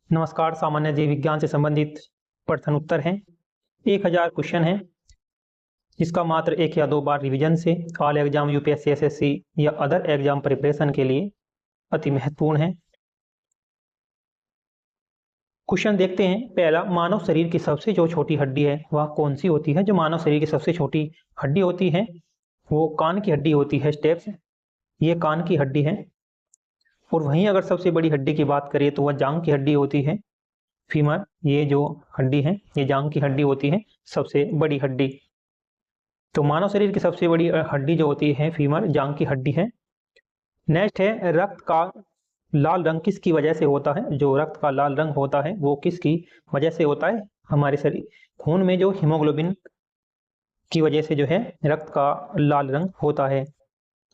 नमस्कार। सामान्य जीव विज्ञान से संबंधित प्रश्न उत्तर हैं। 1000 क्वेश्चन हैं, जिसका मात्र 1 या 2 बार रिवीजन से ऑल एग्जाम यूपीएससी एसएससी या अदर एग्जाम प्रिपरेशन के लिए अति महत्वपूर्ण है। क्वेश्चन देखते हैं। पहला, मानव शरीर की सबसे जो छोटी हड्डी है वह कौन सी होती है? जो मानव शरीर की सबसे छोटी हड्डी होती है वो कान की हड्डी होती है। स्टेप्स, ये कान की हड्डी है। और वहीं अगर सबसे बड़ी हड्डी की बात करें तो वह जांघ की हड्डी होती है। फीमर, ये जो हड्डी है ये जांघ की हड्डी होती है, सबसे बड़ी हड्डी। तो मानव शरीर की सबसे बड़ी हड्डी जो होती है फीमर, जांघ की हड्डी है। नेक्स्ट है, रक्त का लाल रंग किसकी वजह से होता है? जो रक्त का लाल रंग होता है वो किसकी वजह से होता है? हमारे शरीर खून में जो हीमोग्लोबिन की वजह से जो है रक्त का लाल रंग होता है।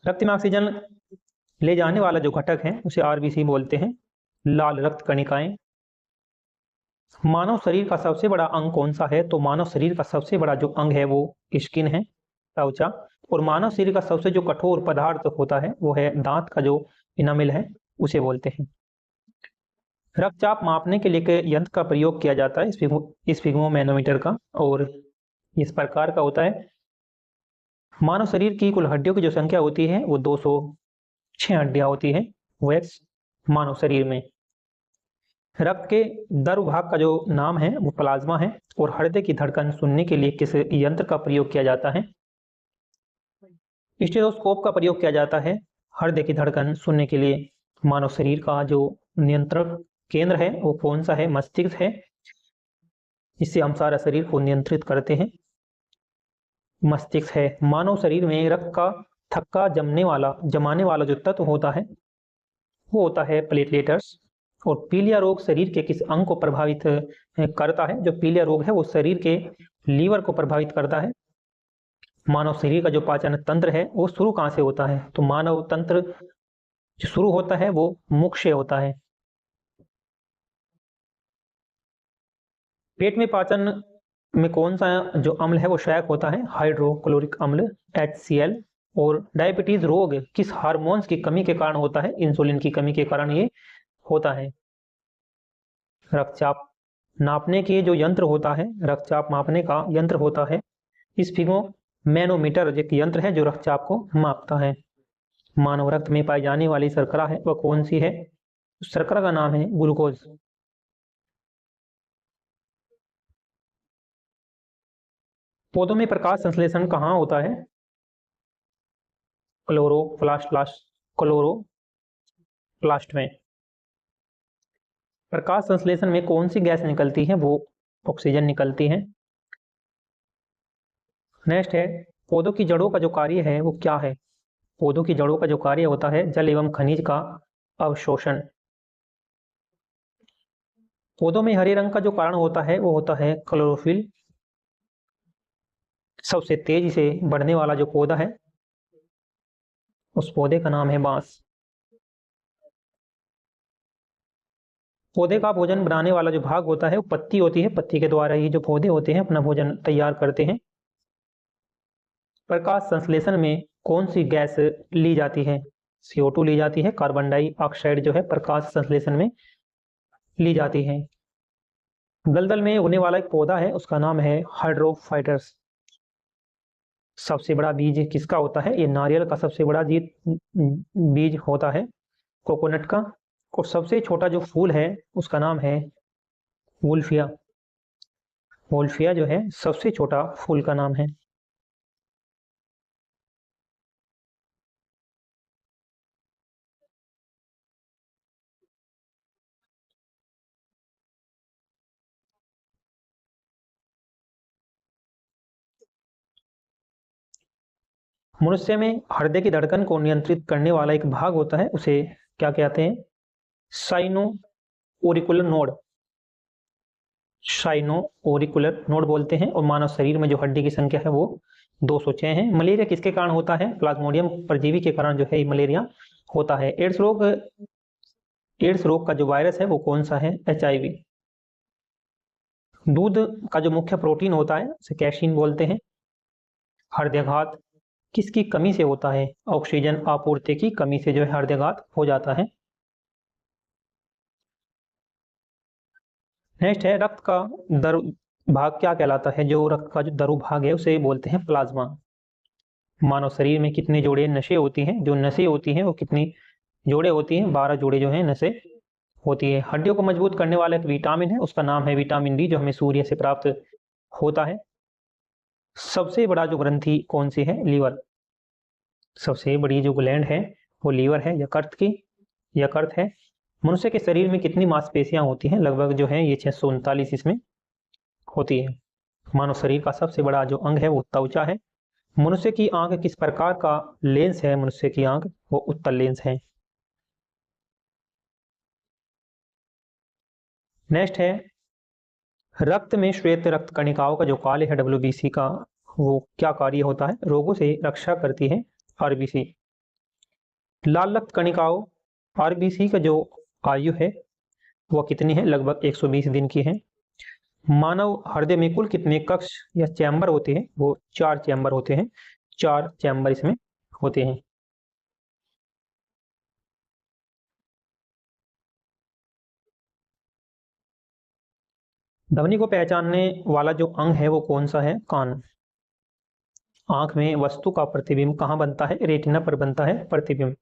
रक्त में ऑक्सीजन ले जाने वाला जो घटक है उसे आरबीसी बोलते हैं, लाल रक्त कणिकाएं। मानव शरीर का सबसे बड़ा अंग कौन सा है? तो मानव शरीर का सबसे बड़ा जो अंग है वो स्किन है, त्वचा। और मानव शरीर का सबसे जो कठोर पदार्थ होता है वो है दांत का जो इनामिल है, उसे बोलते हैं। रक्तचाप मापने के लिए के यंत्र का प्रयोग किया जाता है, स्फिग्मोमैनोमीटर का, और इस प्रकार का होता है। मानव शरीर की कुल हड्डियों की जो संख्या होती है वो 206 हड्डियां होती है वैक्स मानव शरीर में। रक्त के दर भाग का जो नाम है वो प्लाज्मा है। और हृदय की धड़कन सुनने के लिए किस यंत्र का प्रयोग किया जाता है? स्टेथोस्कोप का प्रयोग किया जाता है हृदय की धड़कन सुनने के लिए। मानव शरीर का जो नियंत्रण केंद्र है वो कौन सा है? मस्तिष्क है। इससे हम सारा शरीर को नियंत्रित करते हैं, मस्तिष्क है। मानव शरीर में रक्त का थक्का जमाने वाला जो तत्व होता है वो होता है प्लेटलेट्स। और पीलिया रोग शरीर के किस अंग को प्रभावित करता है? जो पीलिया रोग है वो शरीर के लीवर को प्रभावित करता है। मानव शरीर का जो पाचन तंत्र है वो शुरू कहाँ से होता है? तो मानव तंत्र जो शुरू होता है वो मुख से होता है। पेट में पाचन में कौन सा जो अम्ल है वो सहायक होता है? हाइड्रोक्लोरिक अम्ल, HCl। और डायबिटीज रोग किस हार्मोन्स की कमी के कारण होता है? इंसुलिन की कमी के कारण ये होता है। रक्तचाप नापने के जो यंत्र होता है, रक्तचाप मापने का यंत्र होता है स्फिग्मोमैनोमीटर, एक यंत्र है जो रक्तचाप को मापता है। मानव रक्त में पाई जाने वाली शर्करा है वह कौन सी है? शर्करा का नाम है ग्लूकोज। पौधों में प्रकाश संश्लेषण कहाँ होता है? क्लोरोप्लास्ट में। प्रकाश संश्लेषण में कौन सी गैस निकलती है? वो ऑक्सीजन निकलती है। नेक्स्ट है, पौधों की जड़ों का जो कार्य है वो क्या है? पौधों की जड़ों का जो कार्य होता है जल एवं खनिज का अवशोषण। पौधों में हरे रंग का जो कारण होता है वो होता है क्लोरोफिल। सबसे तेजी से बढ़ने वाला जो पौधा है उस पौधे का नाम है बांस। पौधे का भोजन बनाने वाला जो भाग होता है वो पत्ती होती है। पत्ती के द्वारा ही जो पौधे होते हैं अपना भोजन तैयार करते हैं। प्रकाश संश्लेषण में कौन सी गैस ली जाती है? CO2 ली जाती है। कार्बन डाइऑक्साइड जो है प्रकाश संश्लेषण में ली जाती है। दलदल में उगने वाला एक पौधा है उसका नाम है हाइड्रोफाइटस। सबसे बड़ा बीज किसका होता है? ये नारियल का सबसे बड़ा बीज होता है, कोकोनट का। और सबसे छोटा जो फूल है उसका नाम है वुल्फिया। वुल्फिया जो है सबसे छोटा फूल का नाम है। मनुष्य में हृदय की धड़कन को नियंत्रित करने वाला एक भाग होता है, उसे क्या कहते हैं? Sino auricular node. Sino auricular node बोलते हैं। और मानव शरीर में जो हड्डी की संख्या है वो 206 है। मलेरिया किसके कारण होता है? प्लाज्मोडियम परजीवी के कारण जो है मलेरिया होता है। एड्स रोग का जो वायरस है वो कौन सा है? HIV। दूध का जो मुख्य प्रोटीन होता है उसे कैसीन बोलते हैं। हृदयाघात किसकी कमी से होता है? ऑक्सीजन आपूर्ति की कमी से जो है हृदयाघात हो जाता है। नेक्स्ट है रक्त का दर भाग क्या कहलाता है? जो रक्त का जो दरु भाग है उसे बोलते हैं प्लाज्मा। मानव शरीर में कितने जोड़े नसें होती हैं? जो नसें होती हैं वो कितनी जोड़े होती हैं? 12 जोड़े जो हैं नसें होती है। हड्डियों को मजबूत करने वाला एक विटामिन है, उसका नाम है विटामिन डी, जो हमें सूर्य से प्राप्त होता है। सबसे बड़ा जो ग्रंथि कौन सी है? लीवर। सबसे बड़ी जो ग्लैंड है वो लीवर है। यकृत की यकृत है। मनुष्य के शरीर में कितनी मांसपेशियां होती हैं? लगभग जो है ये 639 इसमें होती है। मानव शरीर का सबसे बड़ा जो अंग है वो त्वचा है। मनुष्य की आंख किस प्रकार का लेंस है? मनुष्य की आंख वो उत्तल लेंस है। नेक्स्ट है रक्त में श्वेत रक्त कणिकाओं का जो काल है डब्ल्यूबीसी का, वो क्या कार्य होता है? रोगों से रक्षा करती है आरबीसी। लाल रक्त कणिकाओं आरबीसी का जो आयु है वह कितनी है? लगभग 120 दिन की है। मानव हृदय में कुल कितने कक्ष या चैम्बर होते हैं? वो 4 चैम्बर होते हैं। 4 चैम्बर इसमें होते हैं। ध्वनि को पहचानने वाला जो अंग है वो कौन सा है? कान। आंख में वस्तु का प्रतिबिंब कहाँ बनता है? रेटिना पर बनता है प्रतिबिंब।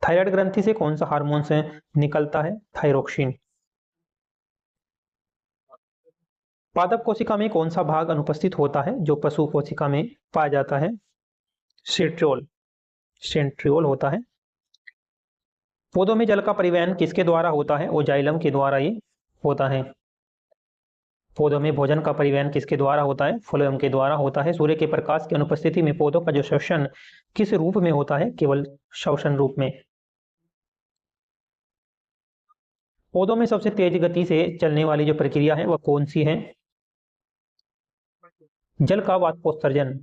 थायराइड ग्रंथि से कौन सा हार्मोन से निकलता है? थायरोक्सिन। पादप कोशिका में कौन सा भाग अनुपस्थित होता है जो पशु कोशिका में पाया जाता है? सेंट्रियोल। सेंट्रियोल होता है। पौधों में जल का परिवहन किसके द्वारा होता है? वो जाइलम के द्वारा ये होता है। पौधों में भोजन का परिवहन किसके द्वारा होता है? फ्लोएम के द्वारा होता है। सूर्य के प्रकाश की अनुपस्थिति में पौधों का जो श्वसन किस रूप में होता है? केवल श्वसन रूप में। पौधों में सबसे तेज गति से चलने वाली जो प्रक्रिया है वह कौन सी है? जल का वाष्पोत्सर्जन।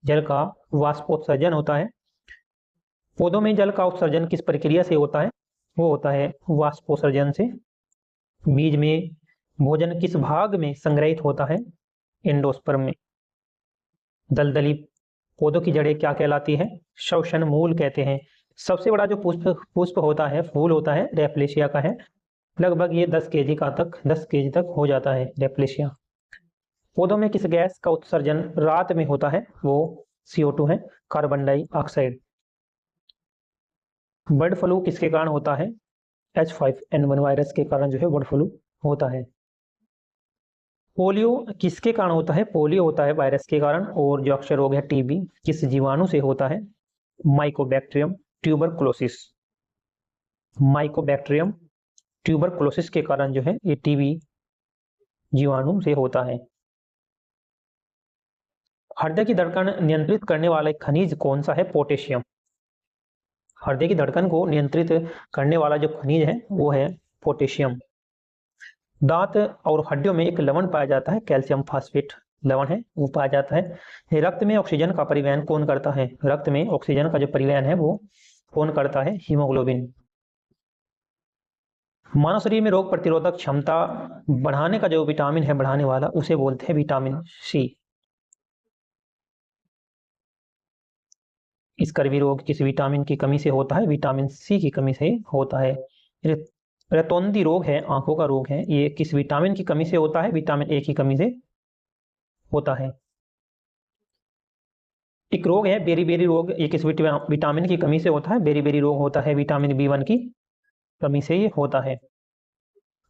जल का वाष्पोत्सर्जन होता है। पौधों में जल का उत्सर्जन किस प्रक्रिया से होता है? वो होता है वाष्पोत्सर्जन से। बीज में भोजन किस भाग में संग्रहित होता है? एंडोस्पर्म में। दलदली पौधों की जड़ें क्या कहलाती है? श्वसन मूल कहते हैं। सबसे बड़ा जो पुष्प पुष्प होता है, फूल होता है, रेफलेशिया का है। लगभग ये 10 केजी तक हो जाता है रेफलेशिया। पौधों में किस गैस का उत्सर्जन रात में होता है? वो CO2 है, कार्बन डाइऑक्साइड। बर्ड फ्लू किसके कारण होता है? H5N1 वायरस के कारण जो है बर्ड फ्लू होता है। पोलियो किसके कारण होता है? पोलियो होता है वायरस के कारण। और जो अक्षय रोग है टीबी किस जीवाणु से होता है? Mycobacterium tuberculosis. माइकोबैक्टीरियम ट्यूबरकुलोसिस के कारण जो है ये टीबी जीवाणु से होता है। हृदय की धड़कन नियंत्रित करने वाला एक खनिज कौन सा है? पोटेशियम। हृदय की धड़कन को नियंत्रित करने वाला जो खनिज है वो है पोटेशियम। दांत और हड्डियों में एक लवण पाया जाता है, कैल्शियम फास्फेट लवण है वो पाया जाता है। रक्त में ऑक्सीजन का परिवहन कौन करता है? रक्त में ऑक्सीजन का जो परिवहन है वो कौन करता है? हीमोग्लोबिन। मानव शरीर में रोग प्रतिरोधक क्षमता बढ़ाने का जो विटामिन है बढ़ाने वाला उसे बोलते हैं विटामिन सी। स्कर्वी रोग किस विटामिन की कमी से होता है? विटामिन सी की कमी से होता है। रतौंधी रोग है, आंखों का रोग है, ये किस विटामिन की कमी से होता है? विटामिन ए की कमी से होता है। एक रोग है बेरी रोग, ये किस विटामिन की कमी से होता है? बेरी रोग होता है विटामिन B1 की कमी से ये होता है।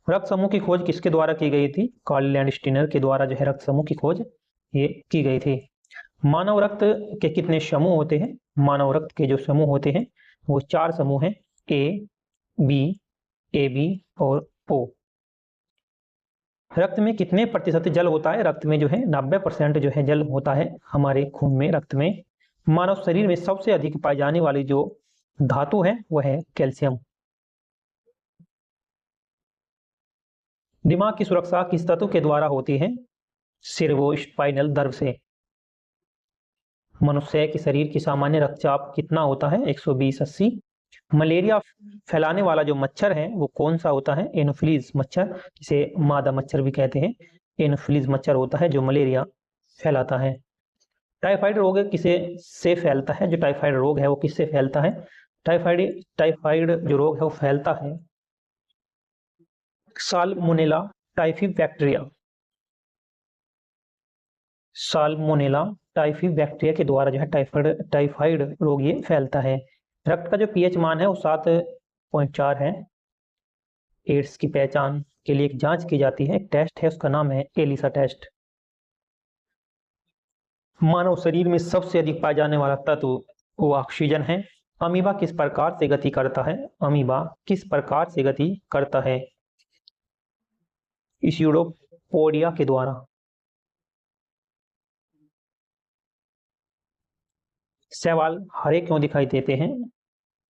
रक्त समूह की खोज किसके द्वारा की गई थी? कार्ल लैंडस्टीनर के द्वारा जो है रक्त समूह की खोज ये की गई थी। मानव रक्त के कितने समूह होते हैं? मानव रक्त के जो समूह होते हैं वो 4 समूह हैं, A, B, AB और O। रक्त में कितने प्रतिशत जल होता है? रक्त में जो है 90% जो है जल होता है हमारे खून में, रक्त में। मानव शरीर में सबसे अधिक पाई जाने वाली जो धातु है वह है कैल्शियम। दिमाग की सुरक्षा किस तत्व के द्वारा होती है? सेरेब्रोस्पाइनल नर्व से। मनुष्य के शरीर की सामान्य रक्तचाप कितना होता है? 120/80। मलेरिया फैलाने वाला जो मच्छर है वो कौन सा होता है? एनोफिलीज मच्छर, जिसे मादा मच्छर भी कहते हैं। एनोफिलीज मच्छर होता है जो मलेरिया फैलाता है। टाइफाइड रोग किसे से फैलता है? जो टाइफाइड रोग है वो किससे फैलता है? टाइफाइड टाइफाइड जो रोग है वो फैलता है salmonella typhi bacteria, salmonella typhi bacteria के द्वारा जो है टाइफाइड रोग ये फैलता है। रक्त का जो पीएच मान है वो 7.4 है। एड्स की पहचान के लिए एक जांच की जाती है, एक टेस्ट है, उसका नाम है एलिसा टेस्ट। मानव शरीर में सबसे अधिक पाए जाने वाला तत्व वो ऑक्सीजन है। अमीबा किस प्रकार से गति करता है? अमीबा किस प्रकार से गति करता है? स्यूडोपोडिया के द्वारा। शैवाल हरे क्यों दिखाई देते हैं?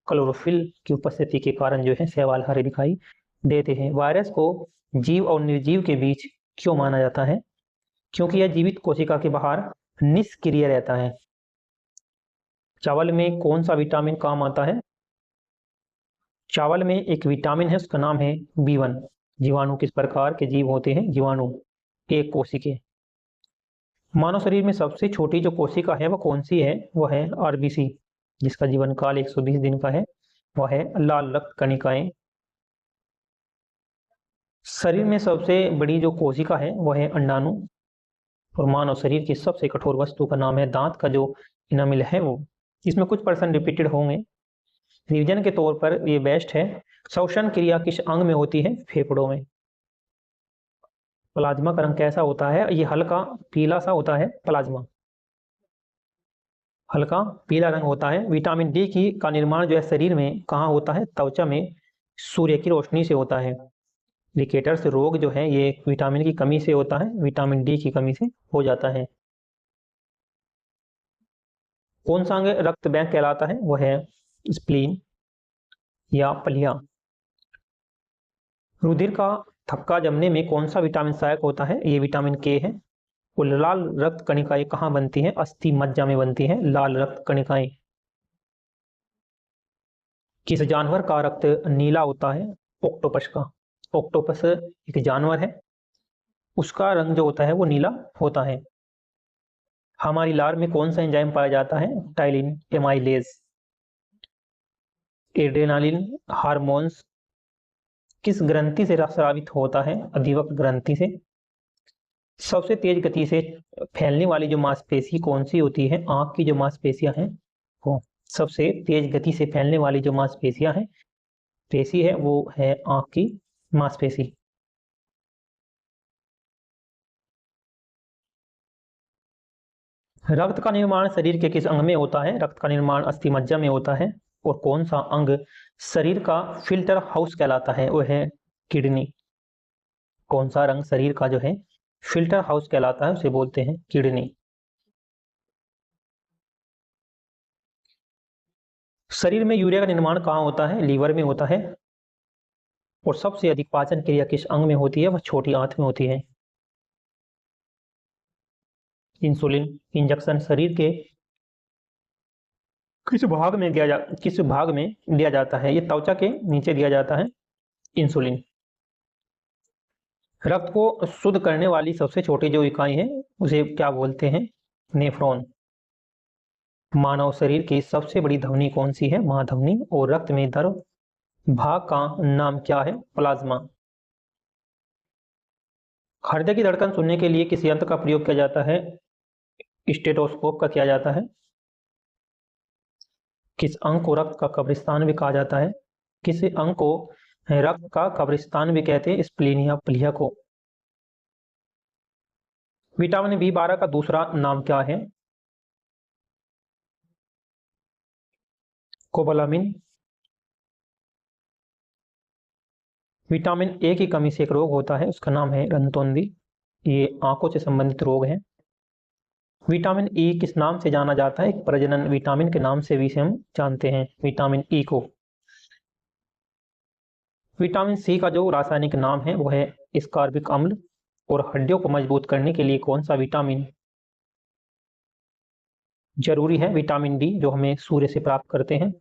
क्लोरोफिल की उपस्थिति के कारण जो है शैवाल हरे दिखाई देते हैं। वायरस को जीव और निर्जीव के बीच क्यों माना जाता है? क्योंकि यह जीवित कोशिका के बाहर निष्क्रिय रहता है। चावल में कौन सा विटामिन काम आता है? चावल में एक विटामिन है, उसका नाम है B1। जीवाणु किस प्रकार के जीव होते हैं? जीवाणु एक कोशिके। मानव शरीर में सबसे छोटी जो कोशिका है वह कौन सी है? वह है RBC, जिसका जीवन काल 120 दिन का है। वह है लाल रक्त कणिकाएं। शरीर में सबसे बड़ी जो कोशिका है वह है अंडाणु। और मानव शरीर की सबसे कठोर वस्तु का नाम है दांत का जो इनामिल है वो। इसमें कुछ पर्सन रिपीटेड होंगे। रिवीजन के तौर पर ये बेस्ट है। श्वसन क्रिया किस अंग में होती है? फेफड़ों में। प्लाज्मा का रंग कैसा होता है? ये हल्का पीला सा होता है प्लाज्मा, हल्का पीला रंग होता है। विटामिन डी का निर्माण जो है शरीर में कहाँ होता है? त्वचा में सूर्य की रोशनी से होता है। रिकेटर्स रोग जो है ये विटामिन की कमी से होता है, विटामिन डी की कमी से हो जाता है। कौन सा अंग रक्त बैंक कहलाता है? वह है स्प्लीन या पलिया। रुधिर का थक्का जमने में कौन सा विटामिन सहायक होता है? ये विटामिन के है। और लाल रक्त कणिकाएं कहाँ बनती हैं? अस्थि मज्जा में बनती हैं लाल रक्त कणिकाएं। किस जानवर का रक्त नीला होता है? ऑक्टोपस का। ऑक्टोपस एक जानवर है, उसका रंग जो होता है वो नीला होता है। हमारी लार में कौन सा एंजाइम पाया जाता है? Ptyalin amylase. एड्रेनालिन हार्मोन्स किस ग्रंथि से स्रावित होता है? अधिवक्र ग्रंथि से। सबसे तेज गति से फैलने वाली जो मांसपेशी कौन सी होती है? आंख की जो मांसपेशियां हैं वो सबसे तेज गति से फैलने वाली जो मांसपेशियां हैं पेशी है वो है आंख की मांसपेशी। रक्त का निर्माण शरीर के किस अंग में होता है? रक्त का निर्माण अस्थि मज्जा में होता है। और कौन सा अंग शरीर का फिल्टर हाउस कहलाता है? वो है किडनी। कौन सा रंग शरीर का जो है फिल्टर हाउस कहलाता है? उसे बोलते हैं किडनी। शरीर में यूरिया का निर्माण कहाँ होता है? लीवर में होता है। और सबसे अधिक पाचन क्रिया किस अंग में होती है? वह छोटी आंत में होती है। इंसुलिन इंजेक्शन शरीर के किस भाग में दिया जाता है? ये त्वचा के नीचे दिया जाता है इंसुलिन। रक्त को शुद्ध करने वाली सबसे छोटी जो इकाई है उसे क्या बोलते हैं? नेफ्रॉन। मानव शरीर की सबसे बड़ी ध्वनि कौन सी है? महाध्वनि। और रक्त में द्रव भाग का नाम क्या है? प्लाज्मा। हृदय की धड़कन सुनने के लिए किस यंत्र का प्रयोग किया जाता है? स्टेथोस्कोप का किया जाता है। किस अंग को रक्त का कब्रिस्तान भी कहा जाता है? किस अंग को रक्त का कब्रिस्तान भी कहते हैं? स्प्लीन या प्लीहा को। विटामिन B12 का दूसरा नाम क्या है? कोबालामिन। विटामिन ए की कमी से एक रोग होता है, उसका नाम है रंतोंदी। ये आंखों से संबंधित रोग है। विटामिन ई किस नाम से जाना जाता है? एक प्रजनन विटामिन के नाम से भी इसे हम जानते हैं विटामिन ई को। विटामिन सी का जो रासायनिक नाम है वो है स्कार्बिक अम्ल। और हड्डियों को मजबूत करने के लिए कौन सा विटामिन जरूरी है? विटामिन डी, जो हमें सूर्य से प्राप्त करते हैं।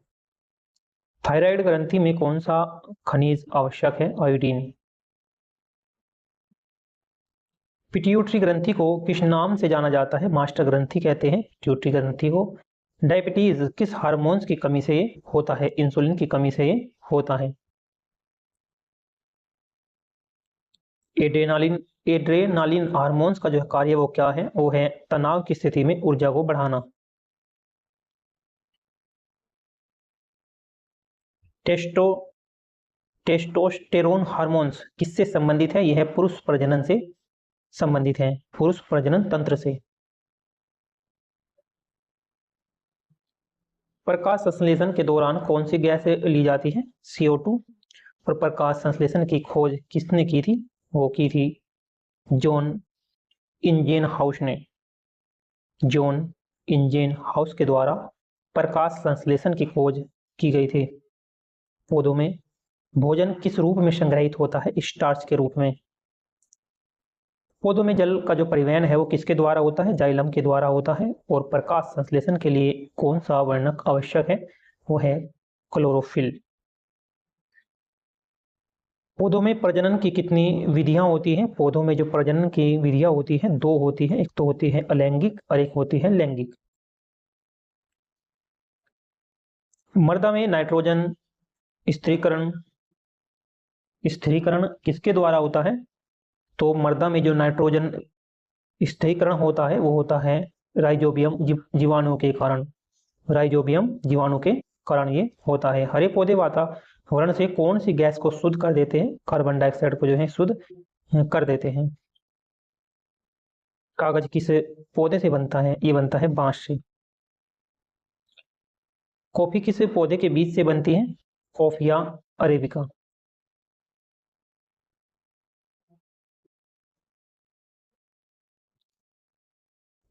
थायराइड ग्रंथि में कौन सा खनिज आवश्यक है? आयोडीन। पिट्यूटरी ग्रंथि को किस नाम से जाना जाता है? मास्टर ग्रंथि कहते हैं पिट्यूटरी ग्रंथि को। डायबिटीज किस हार्मोन्स की कमी से होता है? इंसुलिन की कमी से होता है। एड्रेनालिन एड्रेनालिन हार्मोन्स का जो कार्य वो क्या है, वो है तनाव की स्थिति में ऊर्जा को बढ़ाना। टेस्टो टेस्टोस्टेरोन हार्मोन्स किससे संबंधित है? यह पुरुष प्रजनन से संबंधित है, पुरुष प्रजनन तंत्र से। प्रकाश संश्लेषण के दौरान कौन सी गैस ली जाती है? CO2। और प्रकाश संश्लेषण की खोज किसने की थी? वो की थी जॉन इंजेनहाउस ने। जॉन इंजेनहाउस के द्वारा प्रकाश संश्लेषण की खोज की गई थी। पौधों में भोजन किस रूप में संग्रहित होता है? स्टार्च के रूप में। पौधों में जल का जो परिवहन है वो किसके द्वारा होता है? जाइलम के द्वारा होता है। और प्रकाश संश्लेषण के लिए कौन सा वर्णक आवश्यक है? वो है क्लोरोफिल। पौधों में प्रजनन की कितनी विधियां होती हैं? पौधों में जो प्रजनन की विधियां होती हैं दो होती हैं, एक तो होती है अलैंगिक और एक होती है लैंगिक। मृदा में नाइट्रोजन स्थिरीकरण स्थिरीकरण किसके द्वारा होता है? तो मृदा में जो नाइट्रोजन स्थिरीकरण होता है वो होता है राइजोबियम जीवाणु के कारण। राइजोबियम जीवाणु के कारण ये होता है। हरे पौधे वातावरण से कौन सी गैस को शुद्ध कर देते हैं? कार्बन डाइऑक्साइड को जो है शुद्ध कर देते हैं। कागज किस पौधे से बनता है? ये बनता है बांस से। कॉफी किस पौधे के बीज से बनती है? Coffea arabica.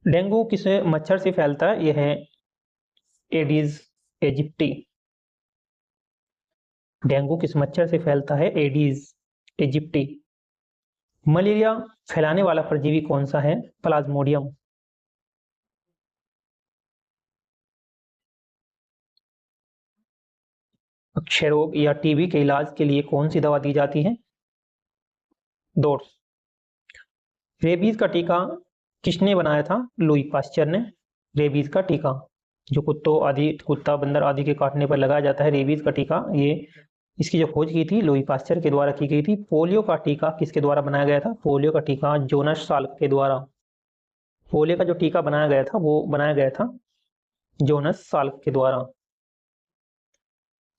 डेंगू किस मच्छर से फैलता है? यह है एडिस एजिप्टी। डेंगू किस मच्छर से फैलता है? Aedes aegypti. मलेरिया फैलाने वाला परजीवी कौन सा है? प्लाज्मोडियम। क्षय रोग या टीबी के इलाज के लिए कौन सी दवा दी जाती है? डोट्स। रेबीज का टीका किसने बनाया था? लुई पाश्चर ने। रेबीज का टीका जो कुत्ता बंदर आदि के काटने पर लगाया जाता है, रेबीज का टीका, ये इसकी जो खोज की थी लुई पाश्चर के द्वारा की गई थी। पोलियो का टीका किसके द्वारा बनाया गया था? पोलियो का टीका जोनास साल्क के द्वारा। पोलियो का जो टीका बनाया गया था वो बनाया गया था जोनास साल्क के द्वारा।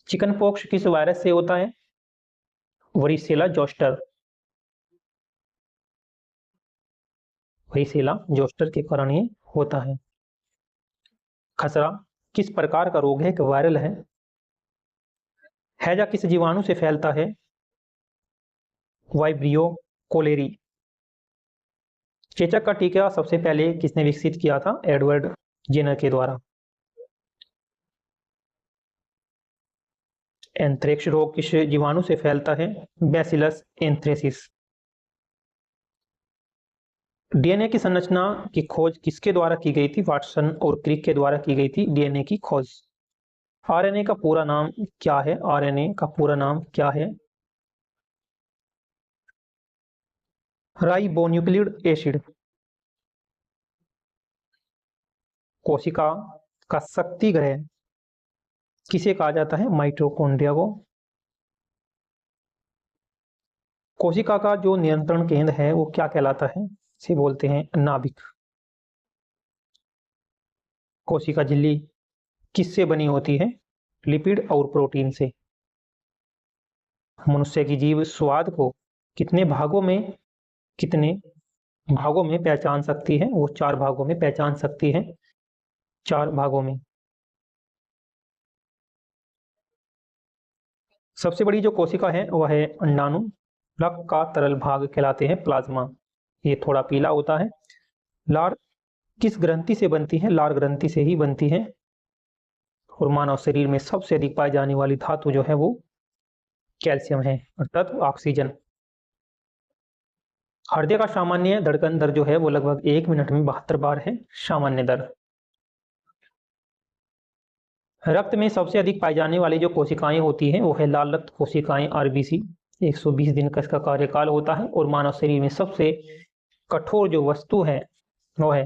चिकन पॉक्स किस वायरस से होता है? वरीसेला जोस्टर। वरीसेला जोस्टर के कारण ये होता है। खसरा किस प्रकार का रोग है कि वायरल है? हैजा किस जीवाणु से फैलता है? Vibrio cholerae. चेचक का टीका सबसे पहले किसने विकसित किया था? एडवर्ड जेनर के द्वारा। एंथ्रेक्स रोग किस जीवाणु से फैलता है? Bacillus anthracis. डीएनए की संरचना की खोज किसके द्वारा की गई थी? वाटसन और क्रिक के द्वारा की गई थी डीएनए की खोज। आरएनए का पूरा नाम क्या है? आरएनए का पूरा नाम क्या है? Ribonucleic acid. कोशिका का शक्ति ग्रह किसे कहा जाता है? माइटोकॉन्ड्रिया को। कोशिका का जो नियंत्रण केंद्र है वो क्या कहलाता है? इसे बोलते हैं नाभिक। कोशिका झिल्ली किससे बनी होती है? लिपिड और प्रोटीन से। मनुष्य की जीभ स्वाद को कितने भागों में पहचान सकती है? वो 4 भागों में पहचान सकती है। 4 भागों में। सबसे बड़ी जो कोशिका है वह है अंडाणु। रक्त का तरल भाग कहलाते हैं प्लाज्मा। ये थोड़ा पीला होता है। लार किस ग्रंथि से बनती है? लार ग्रंथि से ही बनती है। और मानव शरीर में सबसे अधिक पाई जाने वाली धातु जो है वो कैल्शियम है, अर्थात ऑक्सीजन। हृदय का सामान्य धड़कन दर जो है वो लगभग 1 मिनट में 72 बार है सामान्य दर। रक्त में सबसे अधिक पाई जाने वाली जो कोशिकाएं होती हैं वो है लाल रक्त कोशिकाएं आरबीसी। 120 दिन का इसका कार्यकाल होता है। और मानव शरीर में सबसे कठोर जो वस्तु है वो है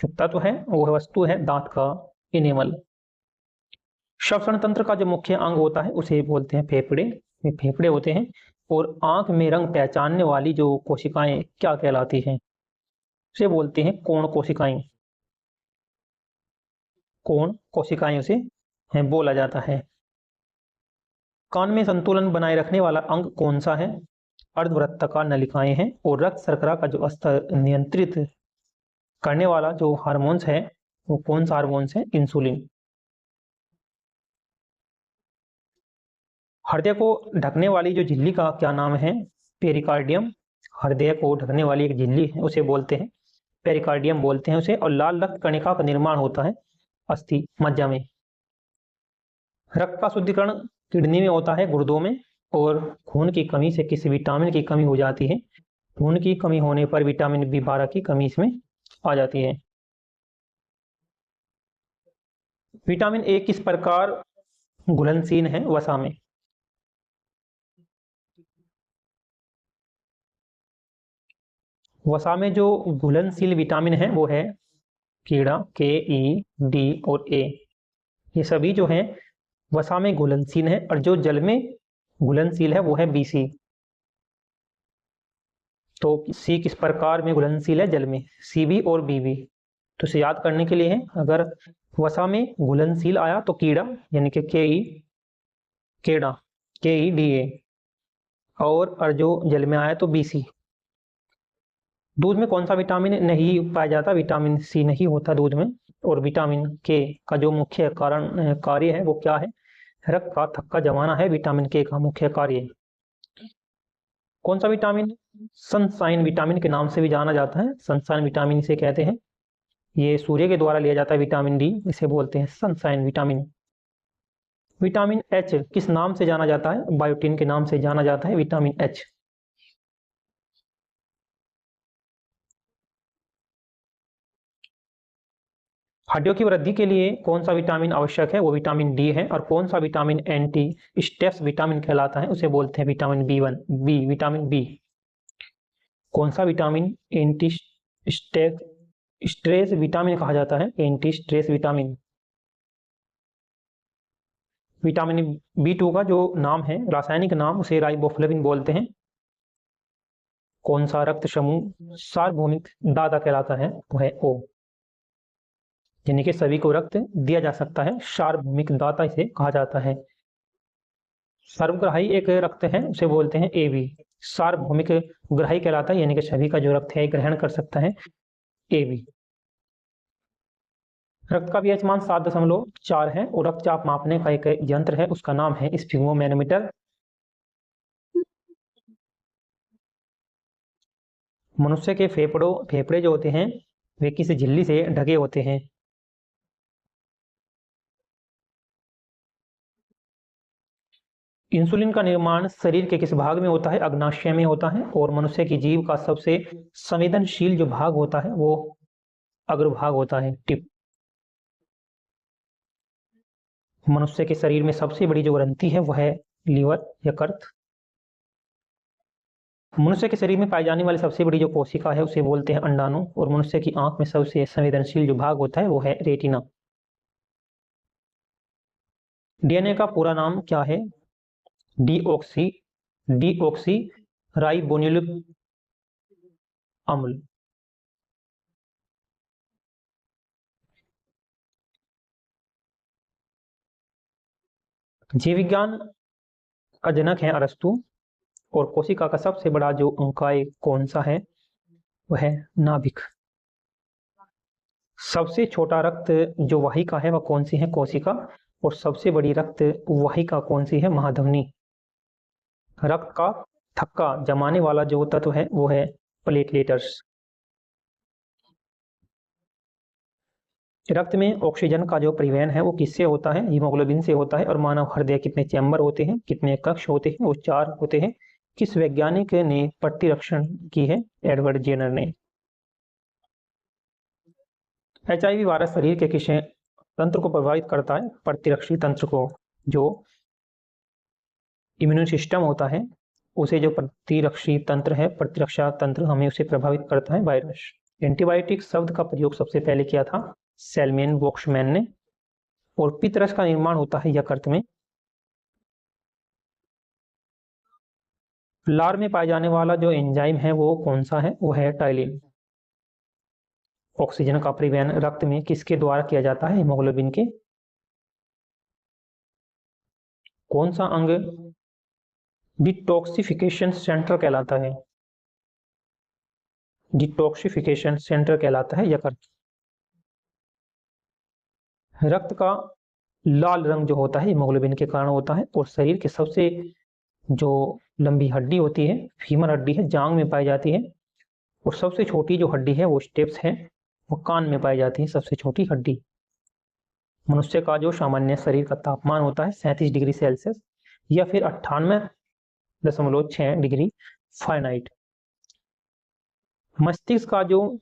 जो तत्व है वो वस्तु है दांत का इनेमल। श्वसन तंत्र का जो मुख्य अंग होता है उसे बोलते हैं फेफड़े। ये फेफड़े होते हैं। और आंख में रंग पहचानने वाली जो कोशिकाएं क्या कहलाती हैं? उसे बोलते हैं कोण कोशिकाएं। कोण कोशिकाएं उसे बोला जाता है। कान में संतुलन बनाए रखने वाला अंग कौन सा है? अर्धवृत्ताकार नलिकाएं हैं। और रक्त शर्करा का जो स्तर नियंत्रित करने वाला जो हार्मोन्स है वो कौन सा हार्मोन्स है? इंसुलिन। हृदय को ढकने वाली जो झिल्ली का क्या नाम है? पेरिकार्डियम। हृदय को ढकने वाली एक झिल्ली है उसे बोलते हैं पेरिकार्डियम बोलते हैं उसे। और लाल रक्त कणिका का निर्माण होता है अस्थि मज्जा में। रक्त का शुद्धिकरण किडनी में होता है, गुर्दों में। और खून की कमी से किसी विटामिन की कमी हो जाती है। खून की कमी होने पर विटामिन B12 की कमी इसमें आ जाती है। विटामिन ए किस प्रकार घुलनशील है वसा में? वसा में जो घुलनशील विटामिन है वो है कीड़ा, Ke, D और A। ये सभी जो है वसा में घुलनशील है। और जो जल में घुलनशील है वो है Bc। तो C किस प्रकार में घुलनशील है जल में? Cb और Bb। तो इसे याद करने के लिए है, अगर वसा में घुलनशील आया तो कीड़ा यानी कि केड़ा KeDa। और जो जल में आया तो Bc। दूध में कौन सा विटामिन नहीं पाया जाता? विटामिन C नहीं होता दूध में। और विटामिन K का जो मुख्य कार्य है वो क्या है? रक्त का थक्का जमाना है विटामिन K का मुख्य कार्य। कौन सा विटामिन सनशाइन विटामिन के नाम से भी जाना जाता है? सनशाइन विटामिन इसे कहते हैं। ये सूर्य के द्वारा लिया जाता है विटामिन डी, इसे बोलते हैं सनशाइन विटामिन। विटामिन एच किस नाम से जाना जाता है? बायोटिन के नाम से जाना जाता है विटामिन एच। हड्डियों की वृद्धि के लिए कौन सा विटामिन आवश्यक है? वो विटामिन डी है। और कौन सा विटामिन एंटी स्ट्रेस विटामिन कहलाता है? उसे बोलते हैं विटामिन विटामिन बी। कौन सा vitamin anti stress stress vitamin कहा जाता है? Anti stress vitamin. Vitamin B2 का जो नाम है, रासायनिक नाम, उसे राइबोफ्लेविन बोलते हैं। कौन सा रक्त समूह सार्वभौमिक दाता कहलाता है? वो है O। यानी कि सभी को रक्त दिया जा सकता है, सार्वभौमिक दाता इसे कहा जाता है। सर्वग्राही एक रक्त है उसे बोलते हैं AB। सार्वभौमिक ग्राही कहलाता है, यानी कि सभी का जो रक्त है ग्रहण कर सकता है, AB। रक्त का pH मान 7.4 है। और रक्तचाप मापने का एक यंत्र है उसका नाम है स्फिग्मोमैनोमीटर। मनुष्य के फेफड़े जो होते हैं वे किस झिल्ली से ढके होते हैं? इंसुलिन का निर्माण शरीर के किस भाग में होता है? अग्नाशय में होता है। और मनुष्य की जीभ का सबसे संवेदनशील जो भाग होता है वो अग्रभाग होता है, टिप। मनुष्य के शरीर में सबसे बड़ी जो ग्रंथि है वह है लीवर, यकृत। मनुष्य के शरीर में पाई जाने वाली सबसे बड़ी जो कोशिका है उसे बोलते हैं अंडाणु। और मनुष्य की आंख में सबसे संवेदनशील जो भाग होता है वो है रेटिना। डीएनए का पूरा नाम क्या है? डीऑक्सी डीऑक्सी राइबोन्यूक्लिक अम्ल। जीव विज्ञान का जनक है अरस्तु। और कोशिका का सबसे बड़ा जो अंकाय कौन सा है? वह है नाभिक। सबसे छोटा रक्त जो वाहिका है वह कौन सी है? कोशिका। और सबसे बड़ी रक्त वाहिका कौन सी है? महाधमनी। रक्त का थक्का जमाने वाला जो तत्व है वो है प्लेटलेट्स। रक्त में ऑक्सीजन का जो परिवहन है वो किससे होता है? हीमोग्लोबिन से होता है। और मानव हृदय कितने चैम्बर होते हैं? कितने कक्ष होते हैं? वो 4 होते हैं। किस वैज्ञानिक ने प्रतिरक्षण की है? एडवर्ड जेनर ने। HIV वायरस शरीर के किस तंत्र को प्रभावित करता है? प्रतिरक्षी तंत्र को। जो इम्यून सिस्टम होता है उसे जो प्रतिरक्षी तंत्र है, प्रतिरक्षा तंत्र, हमें उसे प्रभावित करता है वायरस। एंटीबायोटिक शब्द का प्रयोग सबसे पहले किया था सेलमेन वॉक्समैन ने। और पित्तरस का निर्माण होता है यकृत में। लार में पाए जाने वाला जो एंजाइम है वो कौन सा है? वो है टाइलिन। ऑक्सीजन का परिवहन रक्त में किसके द्वारा किया जाता है? हीमोग्लोबिन के। कौन सा अंग डिटॉक्सिफिकेशन सेंटर कहलाता है? डिटॉक्सिफिकेशन सेंटर कहलाता है यकृत। रक्त का लाल रंग जो होता है हीमोग्लोबिन के कारण होता है, और शरीर के सबसे जो लंबी हड्डी होती है, फीमर हड्डी है, जांग में पाई जाती है, और सबसे छोटी जो हड्डी है वो स्टेप्स है, वो कान में पाई जाती है, सबसे छोटी हड्डी। मनुष्य का जो सामान्य शरीर का तापमान होता है 37 डिग्री सेल्सियस या फिर 98.6 डिग्री फ़ारेनहाइट। मस्तिष्क का जो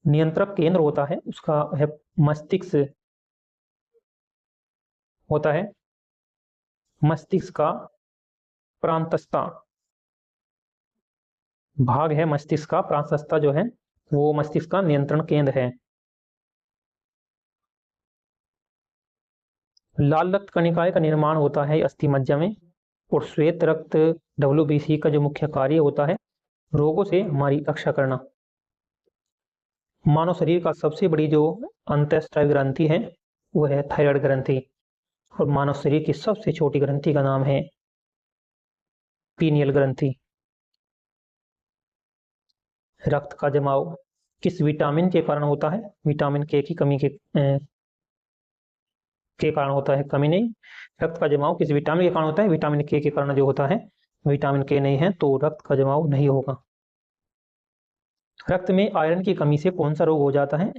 नियंत्रक केंद्र होता है उसका है मस्तिष्क होता है, मस्तिष्क का प्रांतस्था भाग है, मस्तिष्क का प्रांतस्था जो है वो मस्तिष्क का नियंत्रण केंद्र है। लाल रक्त कणिकाएं का निर्माण होता है अस्थि मज्जा में, और श्वेत रक्त WBC का जो मुख्य कार्य होता है रोगों से हमारी रक्षा करना। मानव शरीर का सबसे बड़ी जो अंतःस्रावी ग्रंथि है वो है थायराइड ग्रंथि, और मानव शरीर की सबसे छोटी ग्रंथि का नाम है पीनियल ग्रंथि। रक्त का जमाव किस विटामिन के कारण होता है? विटामिन के की कमी के कारण होता है, कमी नहीं। रक्त का जमाव किस विटामिन के कारण होता है? विटामिन के कारण जो होता है, विटामिन के नहीं है तो रक्त का जमाव नहीं होगा। रक्त में आयरन की कमी से कौन सा रोग हो जाता है?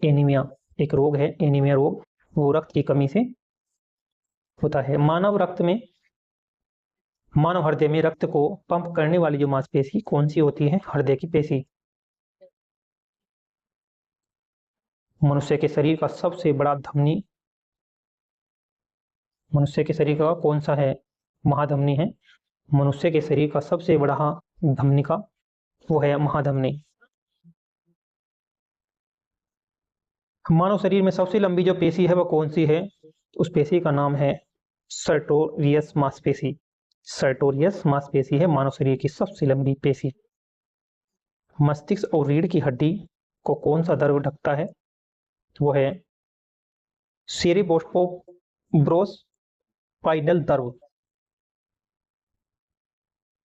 एनीमिया एक रोग है, एनीमिया रोग, वो रक्त की कमी से होता है। मानव हृदय में रक्त को पंप करने वाली जो मांसपेशी कौन सी होती है? हृदय की पेशी। मनुष्य के शरीर का सबसे बड़ा धमनी, मनुष्य के शरीर का कौन सा है? महाधमनी है। मनुष्य के शरीर का सबसे बड़ा धमनी का वो है महाधमनी। मानव शरीर में सबसे लंबी जो पेशी है वो कौन सी है? उस पेशी का नाम है सर्टोरियस मांसपेशी। सर्टोरियस मांसपेशी है मानव शरीर की सबसे लंबी पेशी। मस्तिष्क और रीढ़ की हड्डी को कौन सा द्रव ढकता है? वो है सेरेब्रोस्पाइनल द्रव।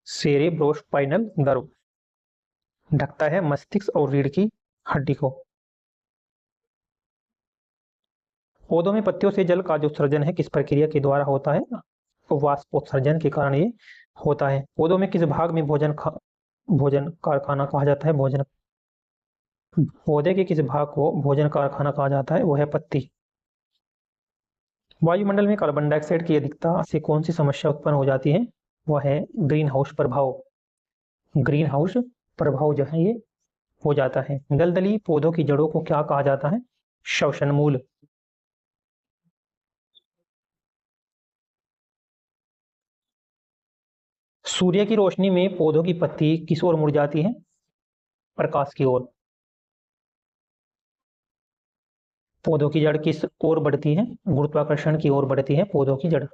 सेरेब्रोस्पाइनल द्रव ढकता है मस्तिष्क और रीढ़ की हड्डी को। पौधों में पत्तियों से जल का जो उत्सर्जन है किस प्रक्रिया के द्वारा होता है? वाष्पोत्सर्जन के कारण ये होता है। पौधों में किस भाग में भोजन कारखाना कहा जाता है? पौधे के किस भाग को भोजन कारखाना कहा जाता है? वो है पत्ती। वायुमंडल में कार्बन डाइऑक्साइड की अधिकता से कौन सी समस्या उत्पन्न हो जाती है? वह है ग्रीन हाउस प्रभाव। ग्रीन हाउस प्रभाव जो है ये हो जाता है। दलदली पौधों की जड़ों को क्या कहा जाता है? श्वसन मूल। सूर्य की रोशनी में पौधों की पत्ती किस ओर मुड़ जाती है? प्रकाश की ओर। पौधों की जड़ किस ओर बढ़ती है? गुरुत्वाकर्षण की ओर बढ़ती है पौधों की जड़।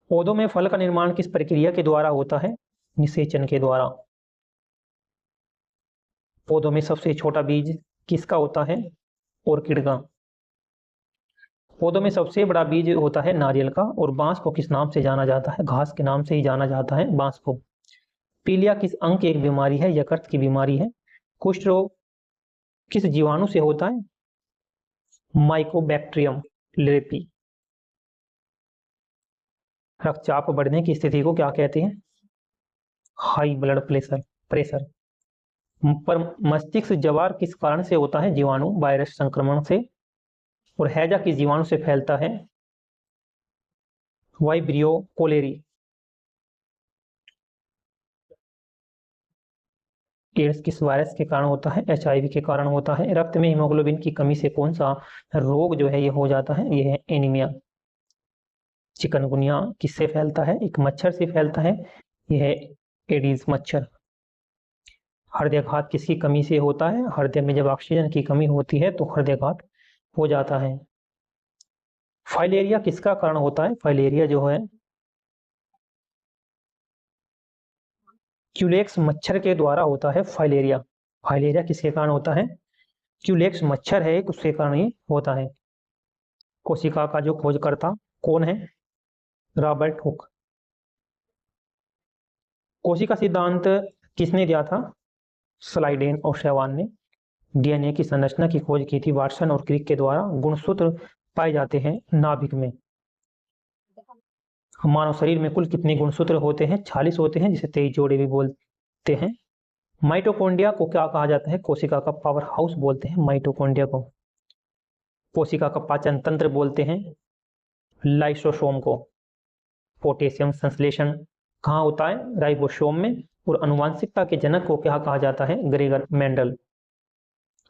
पौधों में फल का निर्माण किस प्रक्रिया के द्वारा होता है? निषेचन के द्वारा। पौधों में सबसे छोटा बीज किसका होता है? ऑर्किड का। पौधों में सबसे बड़ा बीज होता है नारियल का, और बांस को किस नाम से जाना जाता है? घास के नाम से ही जाना जाता है बांस को। पीलिया किस अंग की एक बीमारी है? यकृत की बीमारी है। कुष्ठ रोग किस जीवाणु से होता है? माइकोबैक्टीरियम लेपी। रक्तचाप बढ़ने की स्थिति को क्या कहते हैं? High blood pressure. पर मस्तिष्क ज्वार किस कारण से होता है? जीवाणु वायरस संक्रमण से। और हैजा किस जीवाणु से फैलता है? Vibrio cholerae. एड्स किस वायरस के कारण होता है? HIV के कारण होता है। रक्त में हीमोग्लोबिन की कमी से कौन सा रोग जो है ये हो जाता है? ये है एनीमिया। चिकनगुनिया किससे फैलता है? एक मच्छर से फैलता है, यह है एडीज मच्छर। हृदयाघात किसकी कमी से होता है? हृदय में जब ऑक्सीजन की कमी होती है तो हृदयाघात हो जाता है। फाइलेरिया किसका कारण होता है? फाइलेरिया जो है क्यूलेक्स मच्छर के द्वारा होता है फाइलेरिया। फाइलेरिया किसके कारण होता है? क्यूलेक्स मच्छर है एक, उसके कारण ये होता है। कोशिका का जो खोजकर्ता कौन है? Robert Hooke. कोशिका सिद्धांत किसने दिया था? स्लाइडेन और शेवान ने। डीएनए की संरचना की खोज की थी वाटसन और क्रिक के द्वारा। गुणसूत्र पाए जाते हैं नाभिक में। मानव शरीर में कुल कितने गुणसूत्र होते हैं? 46 होते हैं, जिसे 23 जोड़े भी बोलते हैं। माइटोकॉन्ड्रिया को क्या कहा जाता है? कोशिका का पावर हाउस बोलते हैं माइटोकॉन्ड्रिया को। कोशिका का पाचन तंत्र बोलते हैं लाइसोसोम को। पोटेशियम संश्लेषण कहाँ होता है? राइबोसोम में। और अनुवांशिकता के जनक को क्या कहा जाता है? Gregor Mendel.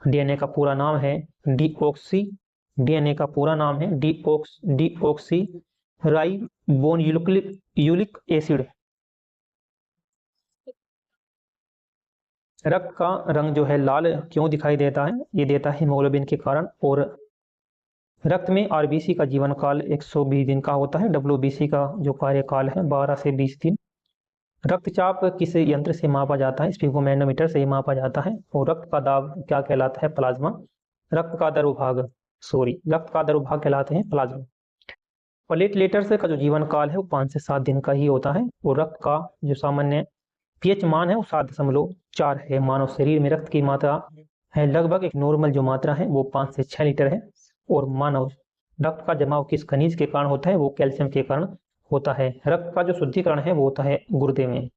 डीएनए का पूरा नाम है डीऑक्सी डीएनए का पूरा नाम है डीऑक्सी राइबोन्यूक्लिक एसिड। रक्त का रंग जो है लाल क्यों दिखाई देता है? ये देता है हीमोग्लोबिन के कारण। और रक्त में आरबीसी का जीवन काल 120 दिन का होता है। डब्ल्यूबीसी का जो कार्यकाल है 12 से 20 दिन। रक्तचाप किस यंत्र से मापा जाता है? स्फिगोमैनोमीटर से मापा जाता है। और रक्त का दाब क्या कहलाता है? प्लाज्मा। रक्त का दर भाग कहलाते हैं प्लाज्मा। प्लेटलेट्स का जो जीवन काल है वो 5 से 7 दिन का ही होता है। और रक्त का जो सामान्य पीएच मान है वो 7.4 है। मानव शरीर में रक्त की मात्रा है लगभग एक नॉर्मल जो मात्रा है वो 5 से 6 लीटर है। और मानव रक्त का जमाव किस खनिज के कारण होता है? वो कैल्शियम के कारण होता है। रक्त का जो शुद्धिकरण है वो होता है गुर्दे में।